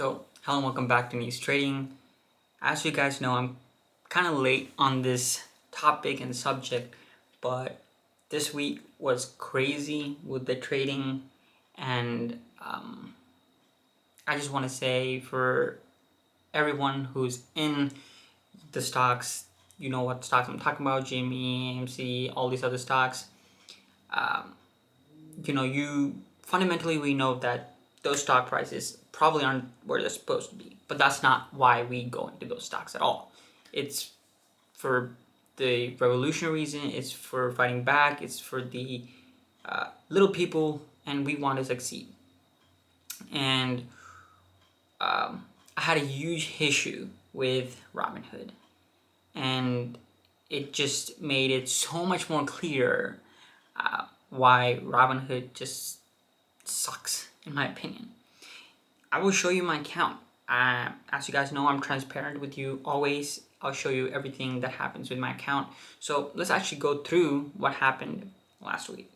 Hello and welcome back to News Trading. As you guys know, I'm kind of late on this topic and subject, but this week was crazy with the trading, and I just want to say for everyone who's in the stocks, you know what stocks I'm talking about, GME, AMC, all these other stocks. We know that those stock prices probably aren't where they're supposed to be, but that's not why we go into those stocks at all. It's for the revolutionary reason, it's for fighting back, it's for the little people, and we want to succeed. And I had a huge issue with Robinhood, and it just made it so much more clear why Robinhood just sucks, in my opinion. I will show you my account. As you guys know, I'm transparent with you always. I'll show you everything that happens with my account. So let's actually go through what happened last week.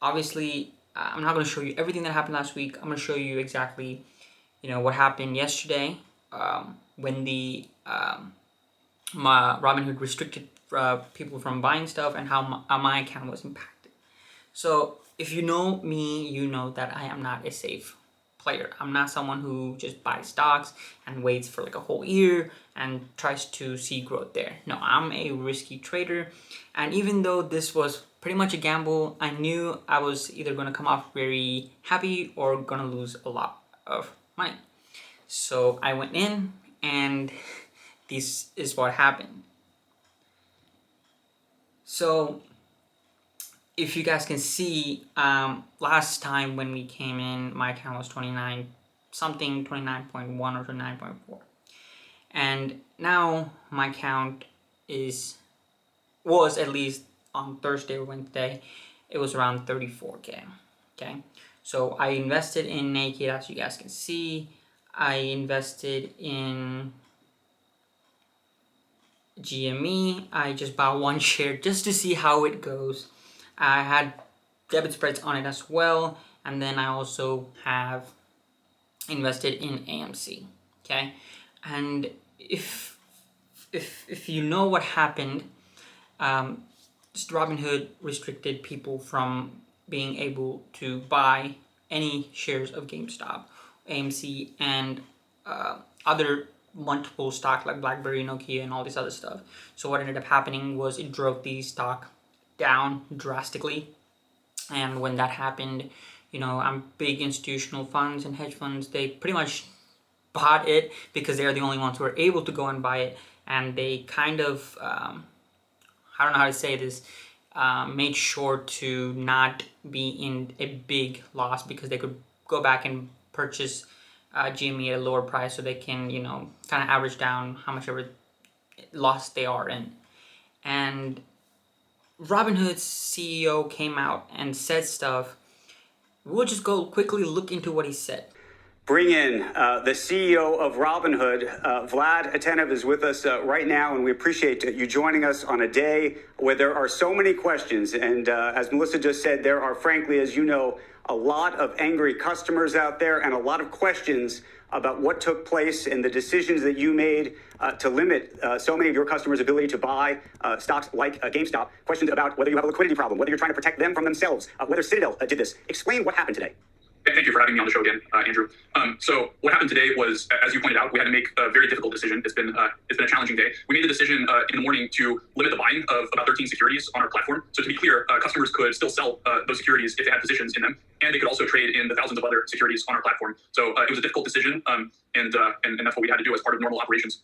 Obviously, I'm not going to show you everything that happened last week. I'm going to show you exactly, what happened yesterday when the Robinhood restricted people from buying stuff and how my account was impacted. So if you know me, you know that I am not a safe player. I'm not someone who just buys stocks and waits for like a whole year and tries to see growth there. No, I'm a risky trader. And even though this was pretty much a gamble, I knew I was either going to come off very happy or going to lose a lot of money. So I went in, and this is what happened. So if you guys can see, last time when we came in, my account was 29.1 or 29.4. And now my account was at least on Thursday or Wednesday, it was around 34K. Okay. So I invested in Naked, as you guys can see. I invested in GME. I just bought one share just to see how it goes. I had debit spreads on it as well, and then I also have invested in AMC. Okay, and if you know what happened, Robinhood restricted people from being able to buy any shares of GameStop, AMC, and other multiple stock like BlackBerry, Nokia, and all this other stuff. So what ended up happening was it drove the stock down drastically. And when that happened, big institutional funds and hedge funds, they pretty much bought it because they're the only ones who are able to go and buy it. And they kind of, I don't know how to say this, made sure to not be in a big loss because they could go back and purchase GME at a lower price so they can, kind of average down how much ever loss they are in. And Robinhood's CEO came out and said stuff. We'll just go quickly look into what he said. Bring in the CEO of Robinhood. Vlad Atenev is with us right now, and we appreciate you joining us on a day where there are so many questions. And as Melissa just said, there are, frankly, as you know, a lot of angry customers out there and a lot of questions about what took place and the decisions that you made to limit so many of your customers' ability to buy stocks like GameStop. Questions about whether you have a liquidity problem, whether you're trying to protect them from themselves, whether Citadel did this. Explain what happened today. Thank you for having me on the show again, Andrew. So what happened today was, as you pointed out, we had to make a very difficult decision. It's been a challenging day. We made the decision in the morning to limit the buying of about 13 securities on our platform. So to be clear, customers could still sell those securities if they had positions in them, and they could also trade in the thousands of other securities on our platform. So it was a difficult decision, and that's what we had to do as part of normal operations.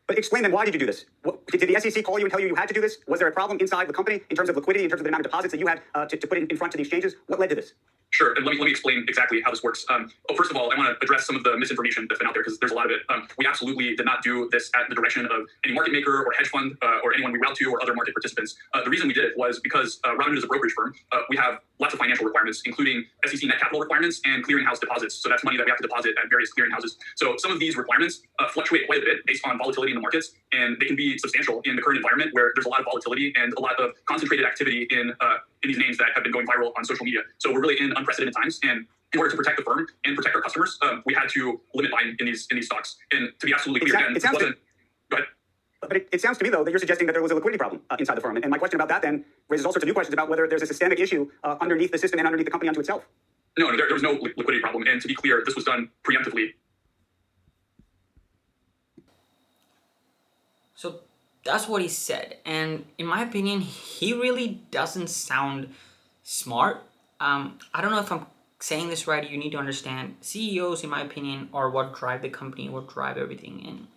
But explain then, why did you do this? Did the SEC call you and tell you had to do this? Was there a problem inside the company in terms of liquidity, in terms of the amount of deposits that you had to put in front of the exchanges? What led to this? Sure, and let me explain exactly how this works. First of all, I want to address some of the misinformation that's been out there because there's a lot of it. We absolutely did not do this at the direction of any market maker or hedge fund or anyone we route to or other market participants. The reason we did it was because Robinhood is a brokerage firm. We have lots of financial requirements, including SEC net capital requirements and clearinghouse deposits. So that's money that we have to deposit at various clearinghouses. So some of these requirements fluctuate quite a bit based on volatility in the markets, and they can be substantial in the current environment where there's a lot of volatility and a lot of concentrated activity in these names that have been going viral on social media. So we're really in unprecedented times, and in order to protect the firm and protect our customers, we had to limit buying in these stocks. And to be absolutely clear, again, this wasn't. Go ahead. But it sounds to me, though, that you're suggesting that there was a liquidity problem inside the firm. And my question about that then raises all sorts of new questions about whether there's a systemic issue underneath the system and underneath the company unto itself. No, there was no liquidity problem. And to be clear, this was done preemptively. So that's what he said. And in my opinion, he really doesn't sound smart. I don't know if I'm saying this right. You need to understand CEOs, in my opinion, are what drive the company, what drive everything. And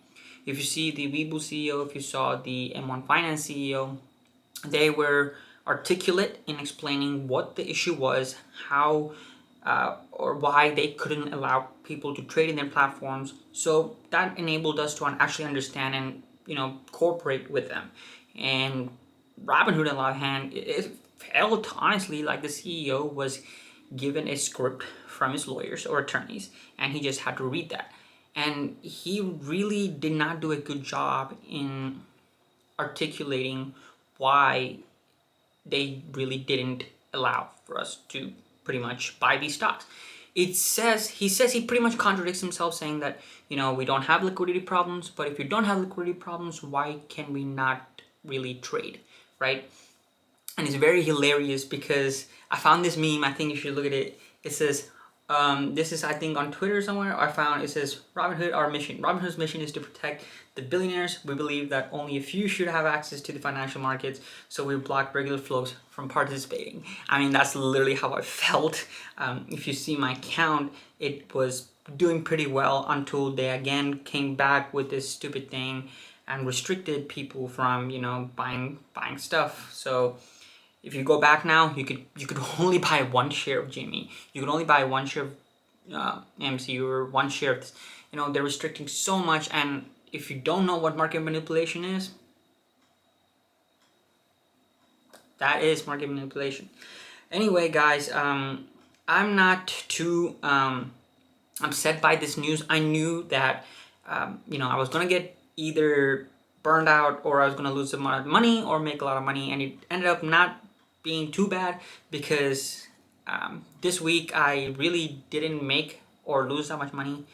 if you see the Webull CEO, if you saw the M1 Finance CEO, they were articulate in explaining what the issue was, how or why they couldn't allow people to trade in their platforms. So that enabled us to actually understand and cooperate with them. And Robinhood, on the other hand, it felt honestly like the CEO was given a script from his lawyers or attorneys, and he just had to read that. And he really did not do a good job in articulating why they really didn't allow for us to pretty much buy these stocks. He says he pretty much contradicts himself, saying that we don't have liquidity problems, but if you don't have liquidity problems, why can we not really trade, right? And it's very hilarious because I found this meme. I think you should look at it. It says, this is I think on Twitter somewhere. I found it says Robinhood, our mission. Robinhood's mission is to protect the billionaires. We believe that only a few should have access to the financial markets, so we block regular flows from participating. I mean, that's literally how I felt. If you see my account, it was doing pretty well until they again came back with this stupid thing and restricted people from buying stuff. So if you go back now, you could only buy one share of GME. You could only buy one share of AMC or one share of this. They're restricting so much. And if you don't know what market manipulation is, that is market manipulation. Anyway, guys, I'm not too upset by this news. I knew that I was gonna get either burned out or I was gonna lose a lot of money or make a lot of money, and it ended up not being too bad because this week I really didn't make or lose that much money.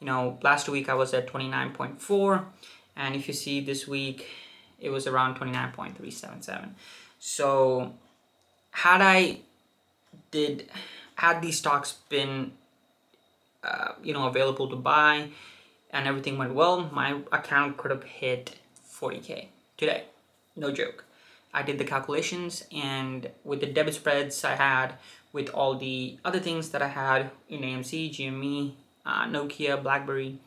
Last week I was at 29.4, and if you see this week it was around 29.377. So had these stocks been available to buy and everything went well, my account could have hit 40K today. No joke. I did the calculations, and with the debit spreads I had, with all the other things that I had in AMC, GME, Nokia, BlackBerry,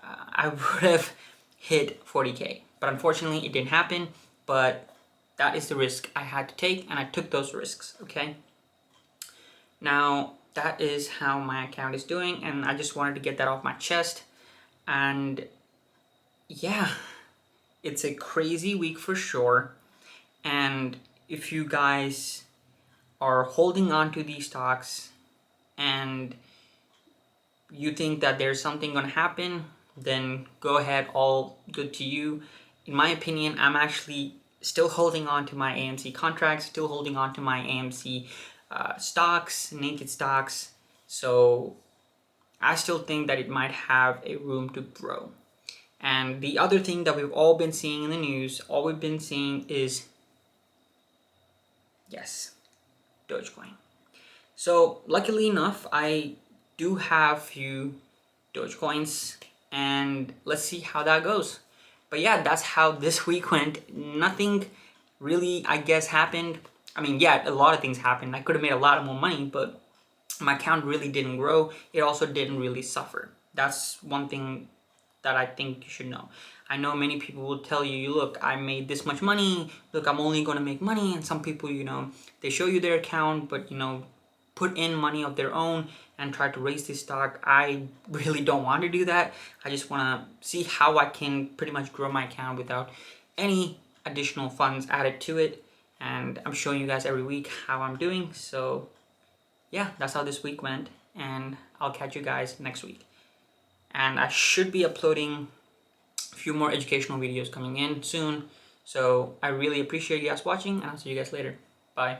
I would have hit 40K. But unfortunately, it didn't happen. But that is the risk I had to take, and I took those risks, okay? Now, that is how my account is doing, and I just wanted to get that off my chest. And yeah, it's a crazy week for sure. And if you guys are holding on to these stocks and you think that there's something going to happen, then go ahead, all good to you. In my opinion, I'm actually still holding on to my AMC contracts, still holding on to my AMC stocks, naked stocks. So I still think that it might have a room to grow. And the other thing that we've all been seeing in the news, all we've been seeing is, yes, Dogecoin. So luckily enough, I do have few Dogecoins, and let's see how that goes. But yeah, that's how this week went. Nothing really, I guess, happened. I mean, yeah, a lot of things happened. I could have made a lot more money, but my account really didn't grow. It also didn't really suffer. That's one thing that I think you should know. I know many people will tell you, look, I made this much money. Look, I'm only going to make money. And some people, they show you their account, but, put in money of their own and try to raise this stock. I really don't want to do that. I just want to see how I can pretty much grow my account without any additional funds added to it. And I'm showing you guys every week how I'm doing. So yeah, that's how this week went. And I'll catch you guys next week. And I should be uploading a few more educational videos coming in soon. So I really appreciate you guys watching, and I'll see you guys later. Bye.